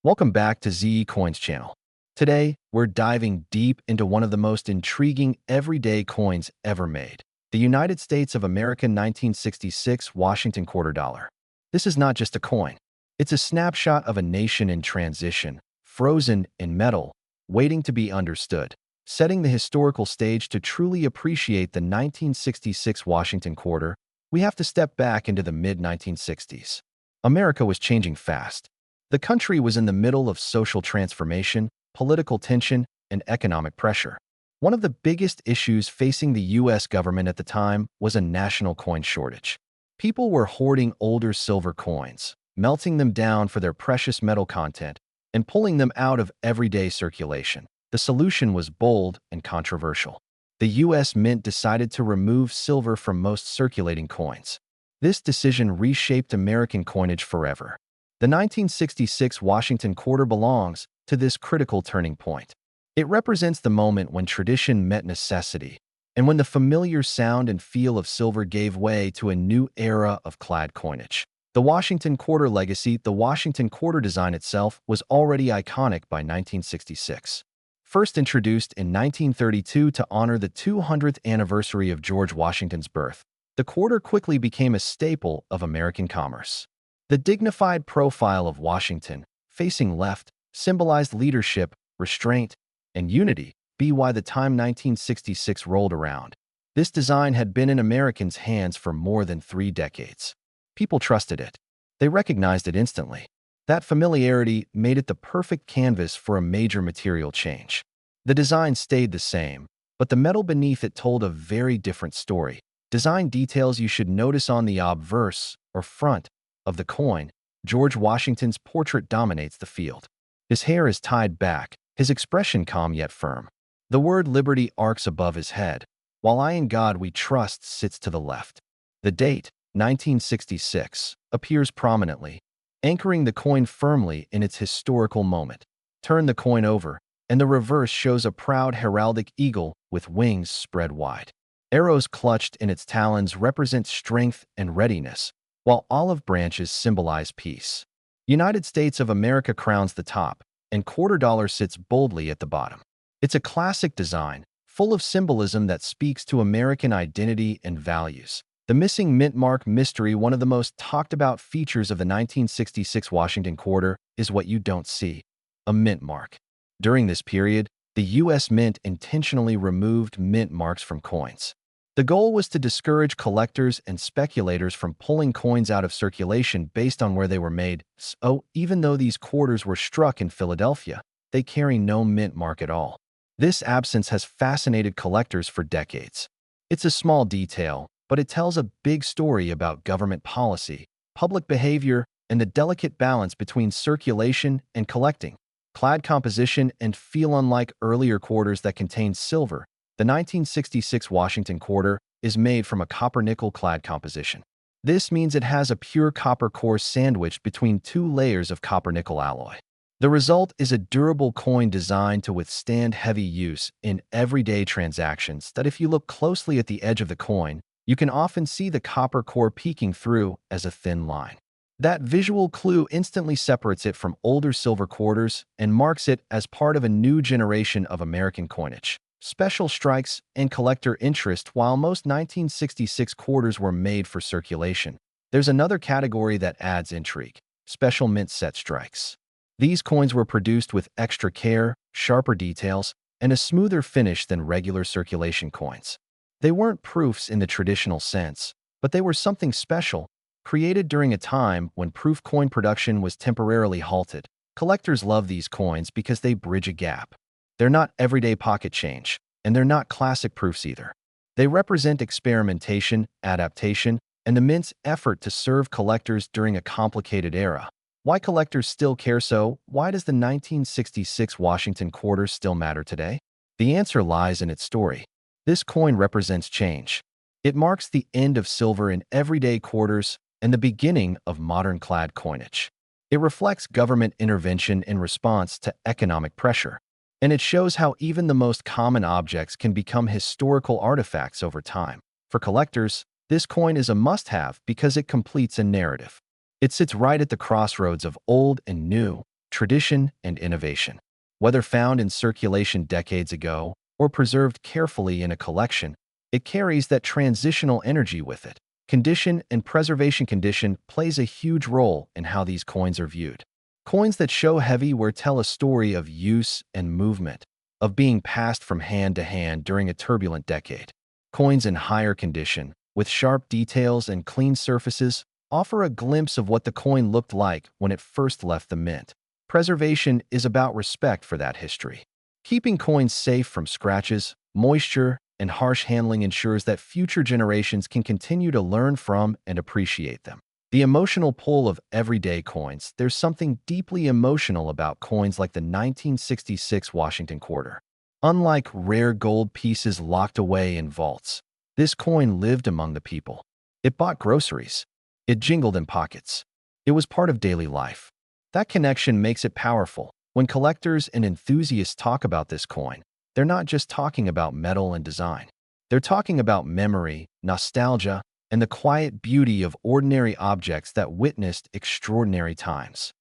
Welcome back to ZE Coins channel. Today, we're diving deep into one of the most intriguing everyday coins ever made, the United States of America 1966 Washington quarter dollar. This is not just a coin. It's a snapshot of a nation in transition, frozen in metal, waiting to be understood, setting the historical stage to truly appreciate the 1966 Washington quarter. We have to step back into the mid-1960s. America was changing fast. The country was in the middle of social transformation, political tension, and economic pressure. One of the biggest issues facing the U.S. government at the time was a national coin shortage. People were hoarding older silver coins, melting them down for their precious metal content, and pulling them out of everyday circulation. The solution was bold and controversial. The U.S. Mint decided to remove silver from most circulating coins. This decision reshaped American coinage forever. The 1966 Washington quarter belongs to this critical turning point. It represents the moment when tradition met necessity, and when the familiar sound and feel of silver gave way to a new era of clad coinage. The Washington quarter legacy, the Washington quarter design itself, was already iconic by 1966. First introduced in 1932 to honor the 200th anniversary of George Washington's birth, the quarter quickly became a staple of American commerce. The dignified profile of Washington, facing left, symbolized leadership, restraint, and unity. By the time 1966 rolled around, this design had been in Americans' hands for more than 3 decades. People trusted it. They recognized it instantly. That familiarity made it the perfect canvas for a major material change. The design stayed the same, but the metal beneath it told a very different story. Design details you should notice on the obverse, or front, of the coin. George Washington's portrait dominates the field. His hair is tied back, his expression calm yet firm. The word liberty arcs above his head, while I in God we trust sits to the left. The date, 1966, appears prominently, anchoring the coin firmly in its historical moment. Turn the coin over, and the reverse shows a proud heraldic eagle with wings spread wide. Arrows clutched in its talons represent strength and readiness, while olive branches symbolize peace. United States of America crowns the top, and quarter dollar sits boldly at the bottom. It's a classic design, full of symbolism that speaks to American identity and values. The missing mint mark mystery, one of the most talked about features of the 1966 Washington quarter, is what you don't see: a mint mark. During this period, the U.S. Mint intentionally removed mint marks from coins. The goal was to discourage collectors and speculators from pulling coins out of circulation based on where they were made. So, even though these quarters were struck in Philadelphia, they carry no mint mark at all. This absence has fascinated collectors for decades. It's a small detail, but it tells a big story about government policy, public behavior, and the delicate balance between circulation and collecting. Clad composition and feel. Unlike earlier quarters that contained silver, the 1966 Washington quarter is made from a copper-nickel clad composition. This means it has a pure copper core sandwiched between 2 layers of copper-nickel alloy. The result is a durable coin designed to withstand heavy use in everyday transactions that, if you look closely at the edge of the coin, you can often see the copper core peeking through as a thin line. That visual clue instantly separates it from older silver quarters and marks it as part of a new generation of American coinage. Special strikes and collector interest. While most 1966 quarters were made for circulation, there's another category that adds intrigue: special mint set strikes. These coins were produced with extra care, sharper details, and a smoother finish than regular circulation coins. They weren't proofs in the traditional sense, but they were something special, created during a time when proof coin production was temporarily halted. Collectors love these coins because they bridge a gap. They're not everyday pocket change, and they're not classic proofs either. They represent experimentation, adaptation, and the mint's effort to serve collectors during a complicated era. Why collectors still care? So, why does the 1966 Washington quarter still matter today? The answer lies in its story. This coin represents change. It marks the end of silver in everyday quarters and the beginning of modern clad coinage. It reflects government intervention in response to economic pressure. And it shows how even the most common objects can become historical artifacts over time. For collectors, this coin is a must-have because it completes a narrative. It sits right at the crossroads of old and new, tradition, and innovation. Whether found in circulation decades ago or preserved carefully in a collection, it carries that transitional energy with it. Condition and preservation condition plays a huge role in how these coins are viewed. Coins that show heavy wear tell a story of use and movement, of being passed from hand to hand during a turbulent decade. Coins in higher condition, with sharp details and clean surfaces, offer a glimpse of what the coin looked like when it first left the mint. Preservation is about respect for that history. Keeping coins safe from scratches, moisture, and harsh handling ensures that future generations can continue to learn from and appreciate them. The emotional pull of everyday coins. There's something deeply emotional about coins like the 1966 Washington quarter. Unlike rare gold pieces locked away in vaults, this coin lived among the people. It bought groceries. It jingled in pockets. It was part of daily life. That connection makes it powerful. When collectors and enthusiasts talk about this coin, they're not just talking about metal and design. They're talking about memory, nostalgia, and the quiet beauty of ordinary objects that witnessed extraordinary times.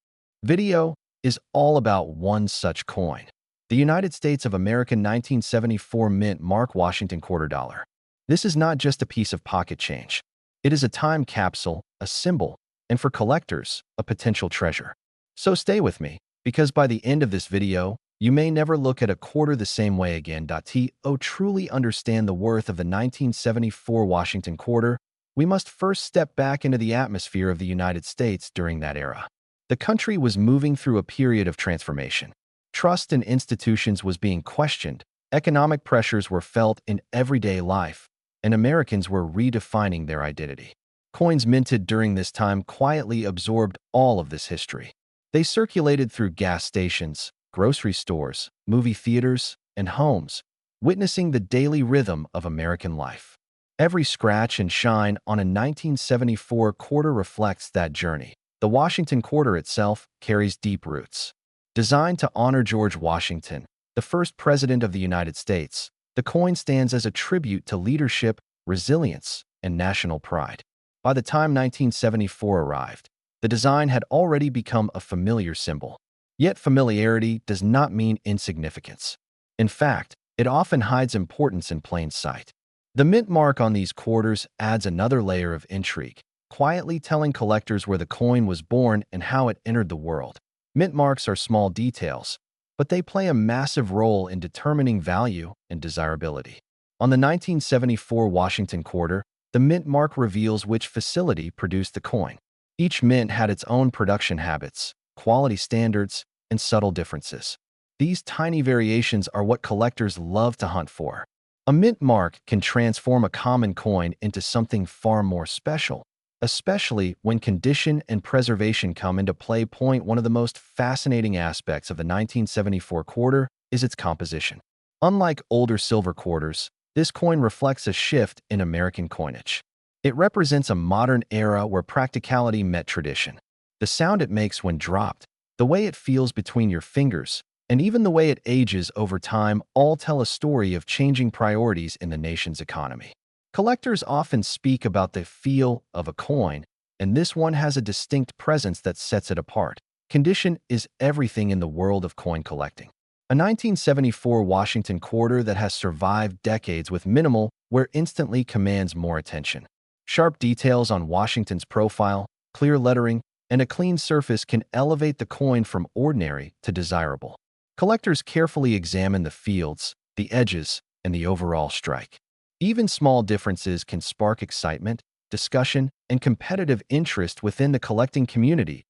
Video is all about one such coin. The United States of America 1974 Mint Mark Washington Quarter Dollar. This is not just a piece of pocket change. It is a time capsule, a symbol, and for collectors, a potential treasure. So stay with me, because by the end of this video, you may never look at a quarter the same way again. To truly understand the worth of the 1974 Washington quarter, we must first step back into the atmosphere of the United States during that era. The country was moving through a period of transformation. Trust in institutions was being questioned, economic pressures were felt in everyday life, and Americans were redefining their identity. Coins minted during this time quietly absorbed all of this history. They circulated through gas stations, grocery stores, movie theaters, and homes, witnessing the daily rhythm of American life. Every scratch and shine on a 1974 quarter reflects that journey. The Washington quarter itself carries deep roots. Designed to honor George Washington, the first president of the United States, the coin stands as a tribute to leadership, resilience, and national pride. By the time 1974 arrived, the design had already become a familiar symbol. Yet familiarity does not mean insignificance. In fact, it often hides importance in plain sight. The mint mark on these quarters adds another layer of intrigue, quietly telling collectors where the coin was born and how it entered the world. Mint marks are small details, but they play a massive role in determining value and desirability. On the 1974 Washington quarter, the mint mark reveals which facility produced the coin. Each mint had its own production habits, quality standards, and subtle differences. These tiny variations are what collectors love to hunt for. A mint mark can transform a common coin into something far more special, especially when condition and preservation come into play. One of the most fascinating aspects of the 1974 quarter is its composition. Unlike older silver quarters, this coin reflects a shift in American coinage. It represents a modern era where practicality met tradition. The sound it makes when dropped, the way it feels between your fingers, and even the way it ages over time all tell a story of changing priorities in the nation's economy. Collectors often speak about the feel of a coin, and this one has a distinct presence that sets it apart. Condition is everything in the world of coin collecting. A 1974 Washington quarter that has survived decades with minimal wear instantly commands more attention. Sharp details on Washington's profile, clear lettering, and a clean surface can elevate the coin from ordinary to desirable. Collectors carefully examine the fields, the edges, and the overall strike. Even small differences can spark excitement, discussion, and competitive interest within the collecting community.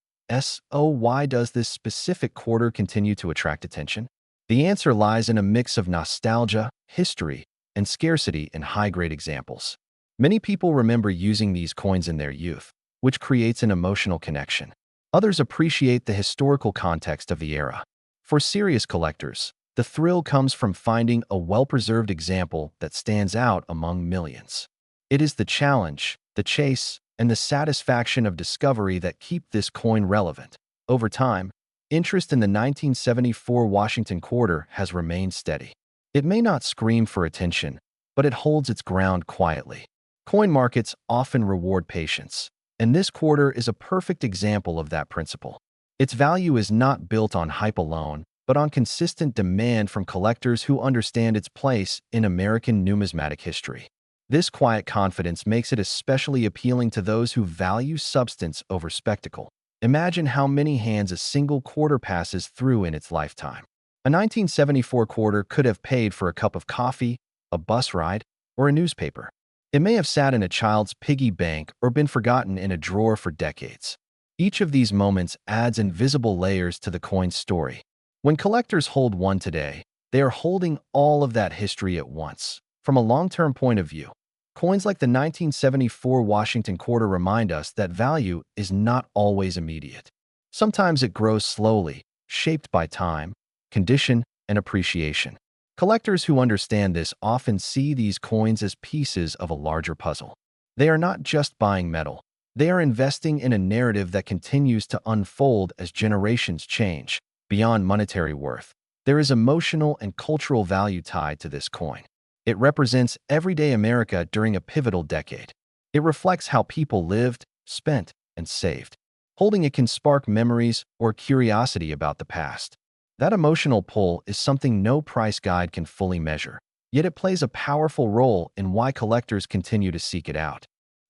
Why does this specific quarter continue to attract attention? The answer lies in a mix of nostalgia, history, and scarcity in high-grade examples. Many people remember using these coins in their youth, which creates an emotional connection. Others appreciate the historical context of the era. For serious collectors, the thrill comes from finding a well-preserved example that stands out among millions. It is the challenge, the chase, and the satisfaction of discovery that keep this coin relevant. Over time, interest in the 1974 Washington quarter has remained steady. It may not scream for attention, but it holds its ground quietly. Coin markets often reward patience, and this quarter is a perfect example of that principle. Its value is not built on hype alone, but on consistent demand from collectors who understand its place in American numismatic history. This quiet confidence makes it especially appealing to those who value substance over spectacle. Imagine how many hands a single quarter passes through in its lifetime. A 1974 quarter could have paid for a cup of coffee, a bus ride, or a newspaper. It may have sat in a child's piggy bank or been forgotten in a drawer for decades. Each of these moments adds invisible layers to the coin's story. When collectors hold one today, they are holding all of that history at once. From a long-term point of view, coins like the 1974 Washington quarter remind us that value is not always immediate. Sometimes it grows slowly, shaped by time, condition, and appreciation. Collectors who understand this often see these coins as pieces of a larger puzzle. They are not just buying metal. They are investing in a narrative that continues to unfold as generations change. Beyond monetary worth, there is emotional and cultural value tied to this coin. It represents everyday America during a pivotal decade. It reflects how people lived, spent, and saved. Holding it can spark memories or curiosity about the past. That emotional pull is something no price guide can fully measure, yet it plays a powerful role in why collectors continue to seek it out.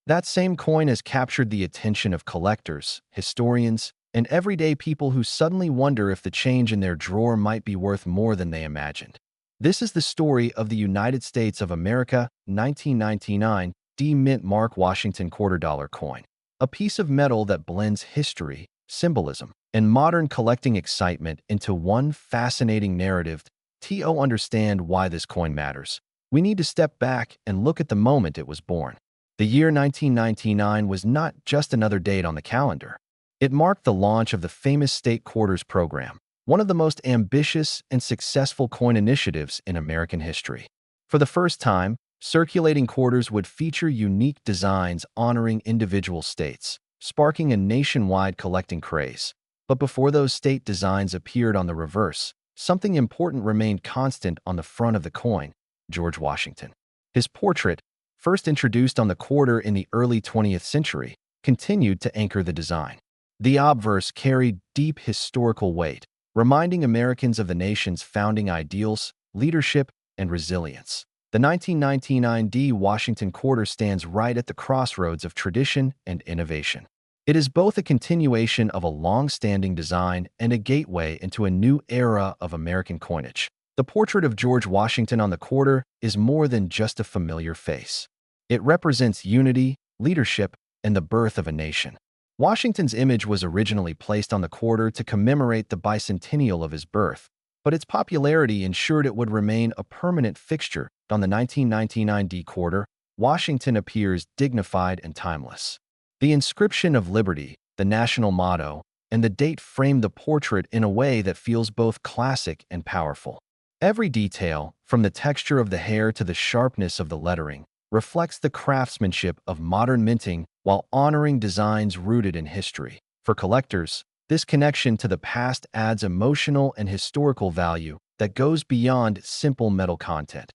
That same coin has captured the attention of collectors, historians, and everyday people who suddenly wonder if the change in their drawer might be worth more than they imagined. This is the story of the United States of America 1999 D Mint Mark Washington $quarter coin, a piece of metal that blends history, symbolism, and modern collecting excitement into one fascinating narrative. To understand why this coin matters, we need to step back and look at the moment it was born. The year 1999 was not just another date on the calendar. It marked the launch of the famous State Quarters program, one of the most ambitious and successful coin initiatives in American history. For the first time, circulating quarters would feature unique designs honoring individual states, sparking a nationwide collecting craze. But before those state designs appeared on the reverse, something important remained constant on the front of the coin: George Washington. His portrait, first introduced on the quarter in the early 20th century, continued to anchor the design. The obverse carried deep historical weight, reminding Americans of the nation's founding ideals, leadership, and resilience. The 1999 D Washington quarter stands right at the crossroads of tradition and innovation. It is both a continuation of a long-standing design and a gateway into a new era of American coinage. The portrait of George Washington on the quarter is more than just a familiar face. It represents unity, leadership, and the birth of a nation. Washington's image was originally placed on the quarter to commemorate the bicentennial of his birth, but its popularity ensured it would remain a permanent fixture. On the 1999 D quarter, Washington appears dignified and timeless. The inscription of liberty, the national motto, and the date frame the portrait in a way that feels both classic and powerful. Every detail, from the texture of the hair to the sharpness of the lettering, reflects the craftsmanship of modern minting while honoring designs rooted in history. For collectors, this connection to the past adds emotional and historical value that goes beyond simple metal content.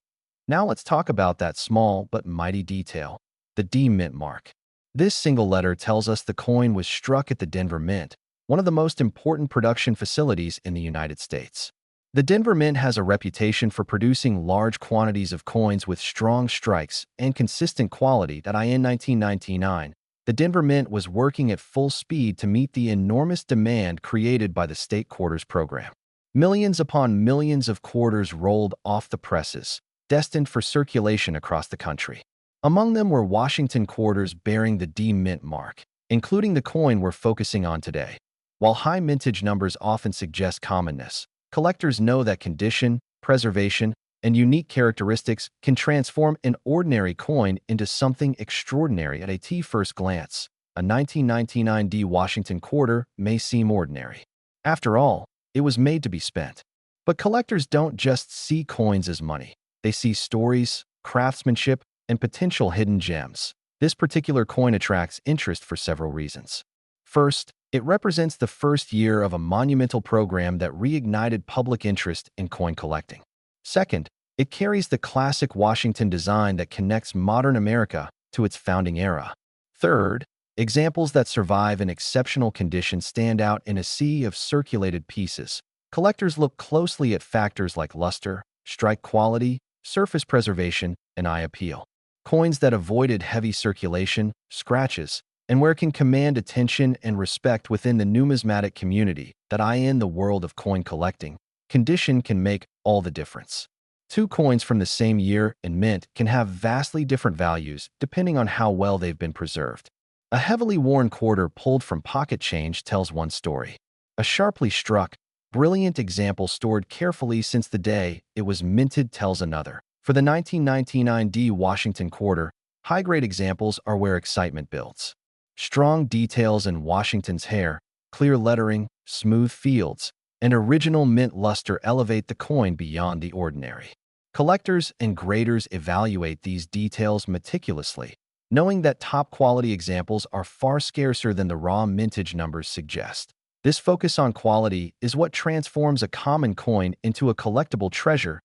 Now let's talk about that small but mighty detail: the D Mint mark. This single letter tells us the coin was struck at the Denver Mint, one of the most important production facilities in the United States. The Denver Mint has a reputation for producing large quantities of coins with strong strikes and consistent quality. In 1999, the Denver Mint was working at full speed to meet the enormous demand created by the State Quarters program. Millions upon millions of quarters rolled off the presses, destined for circulation across the country. Among them were Washington quarters bearing the D Mint mark, including the coin we're focusing on today. While high mintage numbers often suggest commonness, collectors know that condition, preservation, and unique characteristics can transform an ordinary coin into something extraordinary. At a first glance, a 1999 D Washington quarter may seem ordinary. After all, it was made to be spent. But collectors don't just see coins as money. They see stories, craftsmanship, and potential hidden gems. This particular coin attracts interest for several reasons. First, it represents the first year of a monumental program that reignited public interest in coin collecting. Second, it carries the classic Washington design that connects modern America to its founding era. Third, Examples that survive in exceptional condition stand out in a sea of circulated pieces. Collectors look closely at factors like luster, strike quality, surface preservation, and eye appeal. Coins that avoided heavy circulation, scratches, and where can command attention and respect within the numismatic community that eye in the world of coin collecting. Condition can make all the difference. Two coins from the same year and mint can have vastly different values depending on how well they've been preserved. A heavily worn quarter pulled from pocket change tells one story. A sharply struck, brilliant example stored carefully since the day it was minted tells another. For the 1999 D Washington quarter, high-grade examples are where excitement builds. Strong details in Washington's hair, clear lettering, smooth fields, and original mint luster elevate the coin beyond the ordinary. Collectors and graders evaluate these details meticulously, knowing that top-quality examples are far scarcer than the raw mintage numbers suggest. This focus on quality is what transforms a common coin into a collectible treasure.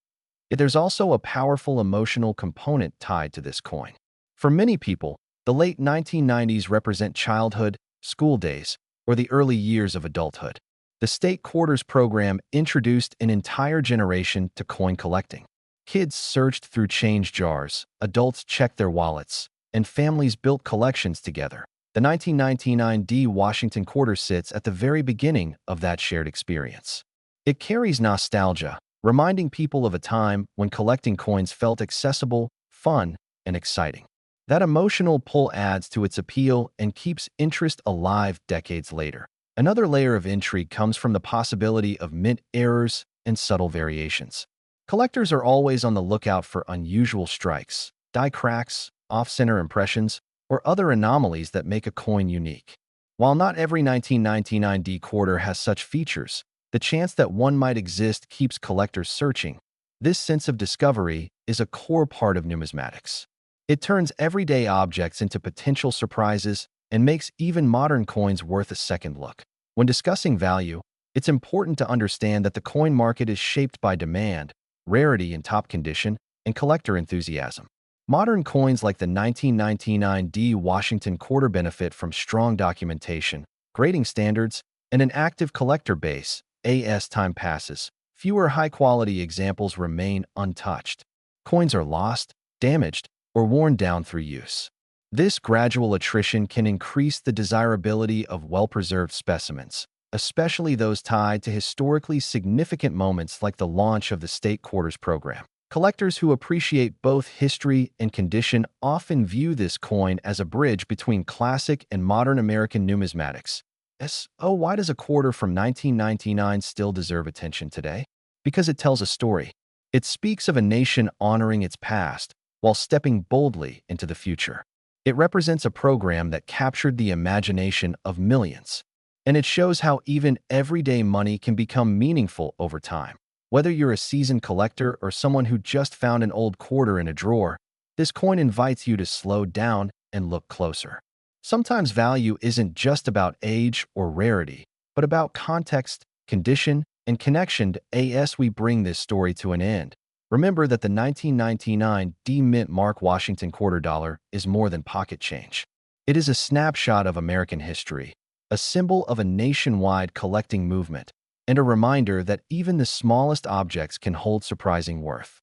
Yet there's also a powerful emotional component tied to this coin. For many people, the late 1990s represent childhood, school days, or the early years of adulthood. The State Quarters program introduced an entire generation to coin collecting. Kids searched through change jars, adults checked their wallets, and families built collections together. The 1999 D Washington quarter sits at the very beginning of that shared experience. It carries nostalgia, reminding people of a time when collecting coins felt accessible, fun, and exciting. That emotional pull adds to its appeal and keeps interest alive decades later. Another layer of intrigue comes from the possibility of mint errors and subtle variations. Collectors are always on the lookout for unusual strikes, die cracks, off-center impressions, or other anomalies that make a coin unique. While not every 1999 D quarter has such features, the chance that one might exist keeps collectors searching. This sense of discovery is a core part of numismatics. It turns everyday objects into potential surprises and makes even modern coins worth a second look. When discussing value, it's important to understand that the coin market is shaped by demand, rarity in top condition, and collector enthusiasm. Modern coins like the 1999 D Washington quarter benefit from strong documentation, grading standards, and an active collector base. As time passes, fewer high-quality examples remain untouched. Coins are lost, damaged, or worn down through use. This gradual attrition can increase the desirability of well-preserved specimens, especially those tied to historically significant moments like the launch of the State Quarters program. Collectors who appreciate both history and condition often view this coin as a bridge between classic and modern American numismatics. So why does a quarter from 1999 still deserve attention today? Because it tells a story. It speaks of a nation honoring its past while stepping boldly into the future. It represents a program that captured the imagination of millions. And it shows how even everyday money can become meaningful over time. Whether you're a seasoned collector or someone who just found an old quarter in a drawer, this coin invites you to slow down and look closer. Sometimes value isn't just about age or rarity, but about context, condition, and connection. As we bring this story to an end, remember that the 1999 D Mint Mark Washington quarter dollar is more than pocket change. It is a snapshot of American history, a symbol of a nationwide collecting movement, and a reminder that even the smallest objects can hold surprising worth.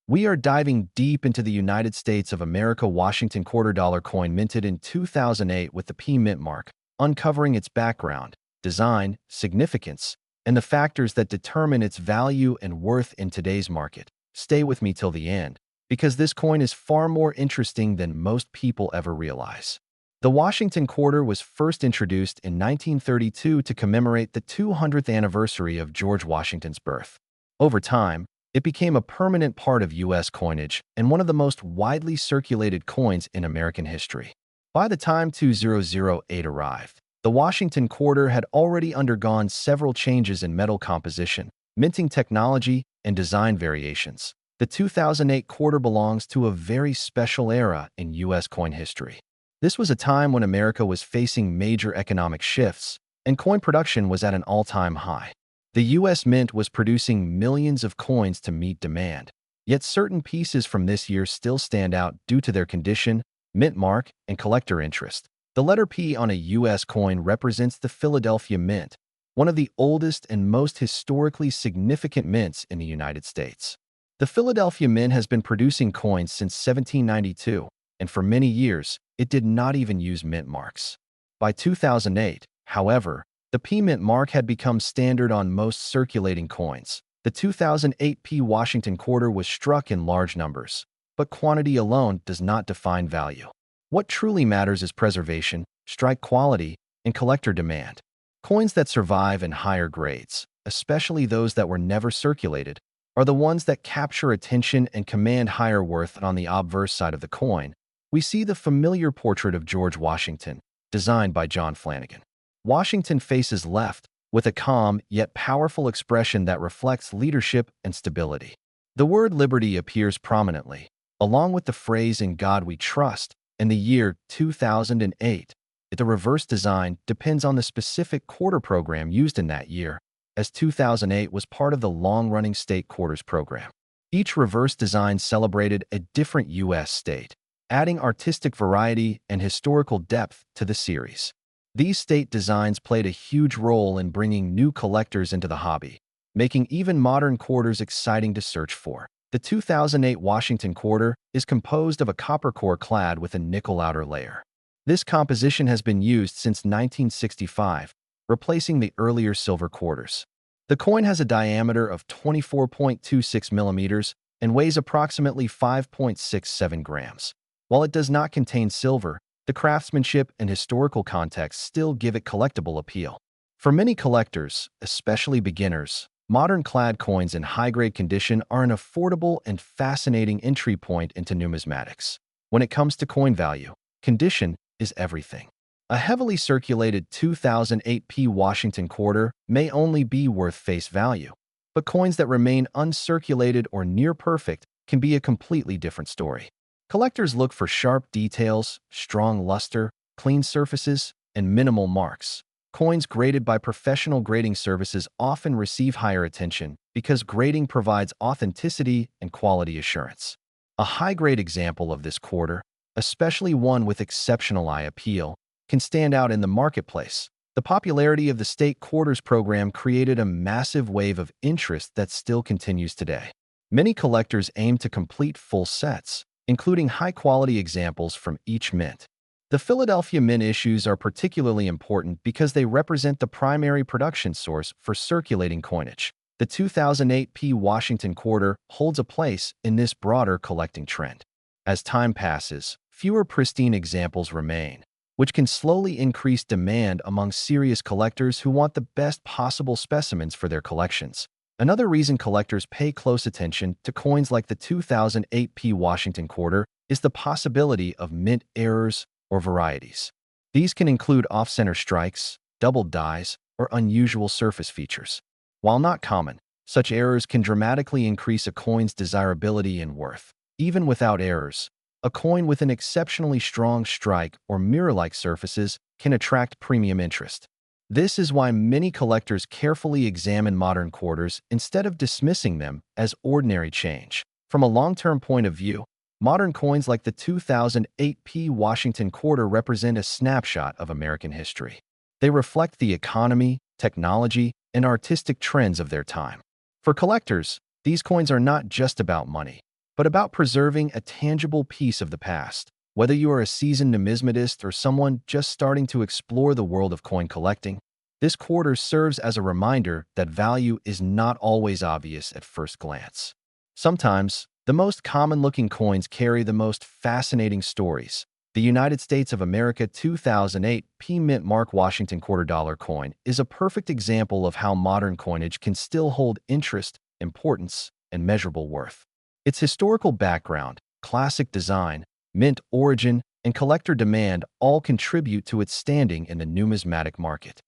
We are diving deep into the United States of America Washington quarter dollar coin minted in 2008 with the P Mint mark, uncovering its background, design, significance, and the factors that determine its value and worth in today's market. Stay with me till the end, because this coin is far more interesting than most people ever realize. The Washington quarter was first introduced in 1932 to commemorate the 200th anniversary of George Washington's birth. Over time, it became a permanent part of U.S. coinage and one of the most widely circulated coins in American history. By the time 2008 arrived, the Washington quarter had already undergone several changes in metal composition, minting technology, and design variations. The 2008 quarter belongs to a very special era in U.S. coin history. This was a time when America was facing major economic shifts, and coin production was at an all-time high. The U.S. Mint was producing millions of coins to meet demand, yet certain pieces from this year still stand out due to their condition, mint mark, and collector interest. The letter P on a U.S. coin represents the Philadelphia Mint, one of the oldest and most historically significant mints in the United States. The Philadelphia Mint has been producing coins since 1792, and for many years, it did not even use mint marks. By 2008, however, the P Mint mark had become standard on most circulating coins. The 2008 P Washington quarter was struck in large numbers, but quantity alone does not define value. What truly matters is preservation, strike quality, and collector demand. Coins that survive in higher grades, especially those that were never circulated, are the ones that capture attention and command higher worth. On the obverse side of the coin, we see the familiar portrait of George Washington, designed by John Flanagan. Washington faces left, with a calm yet powerful expression that reflects leadership and stability. The word liberty appears prominently, along with the phrase "In God We Trust." In the year 2008, the reverse design depends on the specific quarter program used in that year, as 2008 was part of the long-running state quarters program. Each reverse design celebrated a different U.S. state, adding artistic variety and historical depth to the series. These state designs played a huge role in bringing new collectors into the hobby, making even modern quarters exciting to search for. The 2008 Washington quarter is composed of a copper core clad with a nickel outer layer. This composition has been used since 1965, replacing the earlier silver quarters. The coin has a diameter of 24.26 millimeters and weighs approximately 5.67 grams. While it does not contain silver, the craftsmanship and historical context still give it collectible appeal. For many collectors, especially beginners, modern clad coins in high-grade condition are an affordable and fascinating entry point into numismatics. When it comes to coin value, condition is everything. A heavily circulated 2008 P Washington quarter may only be worth face value, but coins that remain uncirculated or near perfect can be a completely different story. Collectors look for sharp details, strong luster, clean surfaces, and minimal marks. Coins graded by professional grading services often receive higher attention because grading provides authenticity and quality assurance. A high-grade example of this quarter, especially one with exceptional eye appeal, can stand out in the marketplace. The popularity of the state quarters program created a massive wave of interest that still continues today. Many collectors aim to complete full sets, including high-quality examples from each mint. The Philadelphia Mint issues are particularly important because they represent the primary production source for circulating coinage. The 2008 P Washington quarter holds a place in this broader collecting trend. As time passes, fewer pristine examples remain, which can slowly increase demand among serious collectors who want the best possible specimens for their collections. Another reason collectors pay close attention to coins like the 2008 P Washington quarter is the possibility of mint errors or varieties. These can include off-center strikes, doubled dies, or unusual surface features. While not common, such errors can dramatically increase a coin's desirability and worth. Even without errors, a coin with an exceptionally strong strike or mirror-like surfaces can attract premium interest. This is why many collectors carefully examine modern quarters instead of dismissing them as ordinary change. From a long-term point of view, modern coins like the 2008 P Washington quarter represent a snapshot of American history. They reflect the economy, technology, and artistic trends of their time. For collectors, these coins are not just about money, but about preserving a tangible piece of the past. Whether you are a seasoned numismatist or someone just starting to explore the world of coin collecting, this quarter serves as a reminder that value is not always obvious at first glance. Sometimes, the most common-looking coins carry the most fascinating stories. The United States of America 2008 P Mint Mark Washington $quarter coin is a perfect example of how modern coinage can still hold interest, importance, and measurable worth. Its historical background, classic design, mint origin, and collector demand all contribute to its standing in the numismatic market.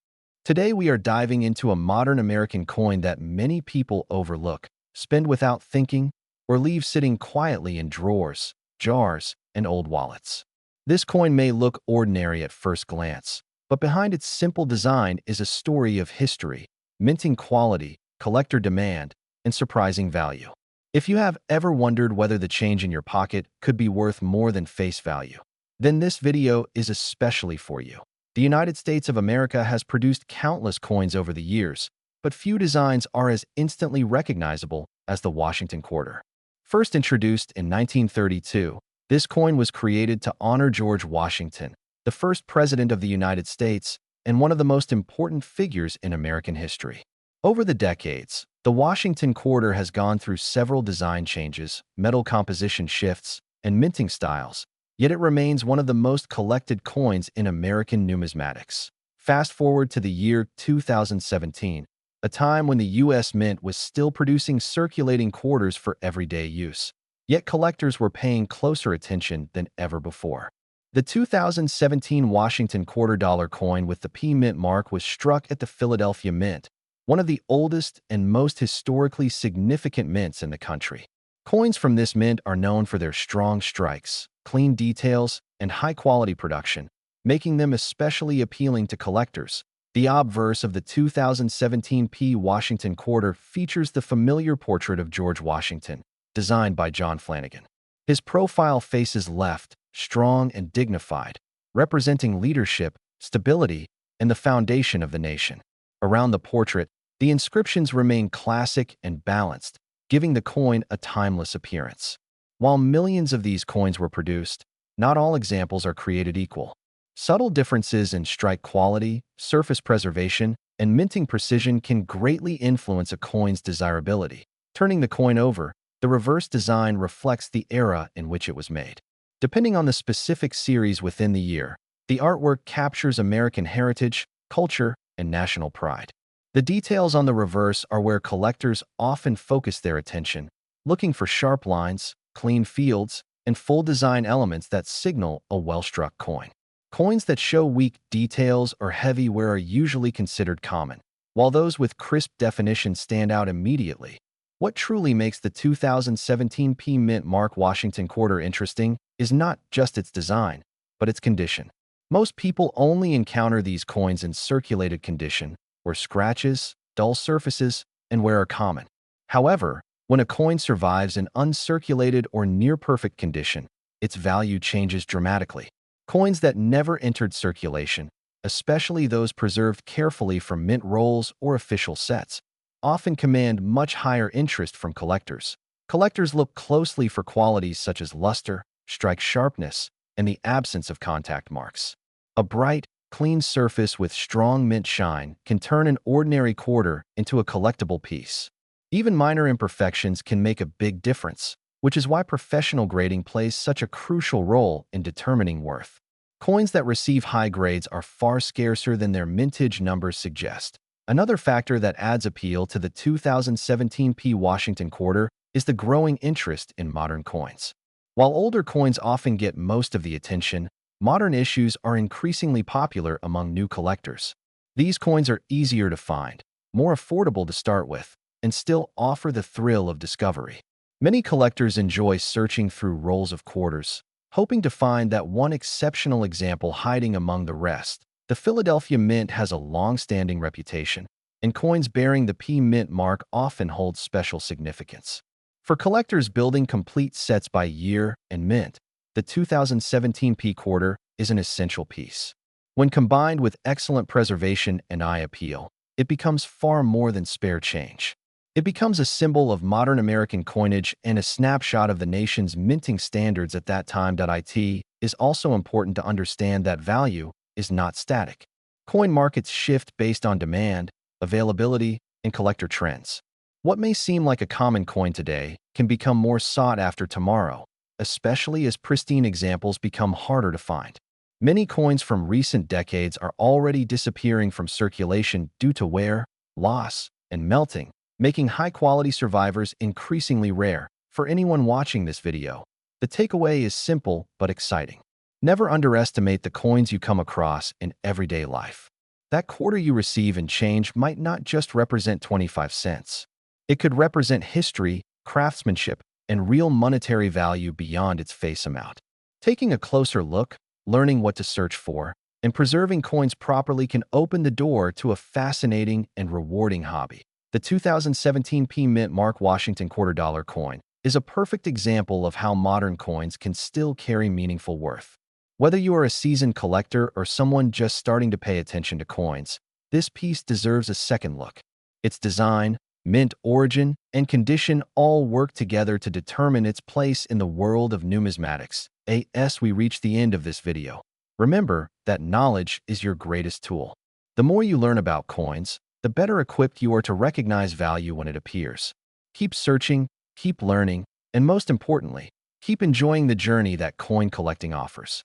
Today we are diving into a modern American coin that many people overlook, spend without thinking, or leave sitting quietly in drawers, jars, and old wallets. This coin may look ordinary at first glance, but behind its simple design is a story of history, minting quality, collector demand, and surprising value. If you have ever wondered whether the change in your pocket could be worth more than face value, then this video is especially for you. The United States of America has produced countless coins over the years, but few designs are as instantly recognizable as the Washington Quarter. First introduced in 1932, this coin was created to honor George Washington, the first president of the United States and one of the most important figures in American history. Over the decades, the Washington Quarter has gone through several design changes, metal composition shifts, and minting styles, yet it remains one of the most collected coins in American numismatics. Fast forward to the year 2017, a time when the U.S. Mint was still producing circulating quarters for everyday use. Yet collectors were paying closer attention than ever before. The 2017 Washington $quarter coin with the P Mint mark was struck at the Philadelphia Mint, one of the oldest and most historically significant mints in the country. Coins from this mint are known for their strong strikes, clean details, and high-quality production, making them especially appealing to collectors. The obverse of the 2017 P Washington Quarter features the familiar portrait of George Washington, designed by John Flanagan. His profile faces left, strong and dignified, representing leadership, stability, and the foundation of the nation. Around the portrait, the inscriptions remain classic and balanced, giving the coin a timeless appearance. While millions of these coins were produced, not all examples are created equal. Subtle differences in strike quality, surface preservation, and minting precision can greatly influence a coin's desirability. Turning the coin over, the reverse design reflects the era in which it was made. Depending on the specific series within the year, the artwork captures American heritage, culture, and national pride. The details on the reverse are where collectors often focus their attention, looking for sharp lines, clean fields, and full design elements that signal a well-struck coin. Coins that show weak details or heavy wear are usually considered common, while those with crisp definition stand out immediately. What truly makes the 2017 P Mint mark Washington Quarter interesting is not just its design, but its condition. Most people only encounter these coins in circulated condition, where scratches, dull surfaces, and wear are common. However, when a coin survives in uncirculated or near-perfect condition, its value changes dramatically. Coins that never entered circulation, especially those preserved carefully from mint rolls or official sets, often command much higher interest from collectors. Collectors look closely for qualities such as luster, strike sharpness, and the absence of contact marks. A bright, clean surface with strong mint shine can turn an ordinary quarter into a collectible piece. Even minor imperfections can make a big difference, which is why professional grading plays such a crucial role in determining worth. Coins that receive high grades are far scarcer than their mintage numbers suggest. Another factor that adds appeal to the 2017 P Washington Quarter is the growing interest in modern coins. While older coins often get most of the attention, modern issues are increasingly popular among new collectors. These coins are easier to find, more affordable to start with, and still offer the thrill of discovery. Many collectors enjoy searching through rolls of quarters, hoping to find that one exceptional example hiding among the rest. The Philadelphia Mint has a long-standing reputation, and coins bearing the P Mint mark often hold special significance. For collectors building complete sets by year and mint, the 2017 P Quarter is an essential piece. When combined with excellent preservation and eye appeal, it becomes far more than spare change. It becomes a symbol of modern American coinage and a snapshot of the nation's minting standards at that time. It is also important to understand that value is not static. Coin markets shift based on demand, availability, and collector trends. What may seem like a common coin today can become more sought after tomorrow, especially as pristine examples become harder to find. Many coins from recent decades are already disappearing from circulation due to wear, loss, and melting, making high-quality survivors increasingly rare. For anyone watching this video, the takeaway is simple but exciting. Never underestimate the coins you come across in everyday life. That quarter you receive in change might not just represent 25 cents. It could represent history, craftsmanship, and real monetary value beyond its face amount. Taking a closer look, learning what to search for, and preserving coins properly can open the door to a fascinating and rewarding hobby. The 2017 P Mint mark Washington $quarter coin is a perfect example of how modern coins can still carry meaningful worth. Whether you are a seasoned collector or someone just starting to pay attention to coins, this piece deserves a second look. Its design, mint origin, and condition all work together to determine its place in the world of numismatics. As we reach the end of this video, remember that knowledge is your greatest tool. The more you learn about coins, the better equipped you are to recognize value when it appears. Keep searching, keep learning, and most importantly, keep enjoying the journey that coin collecting offers.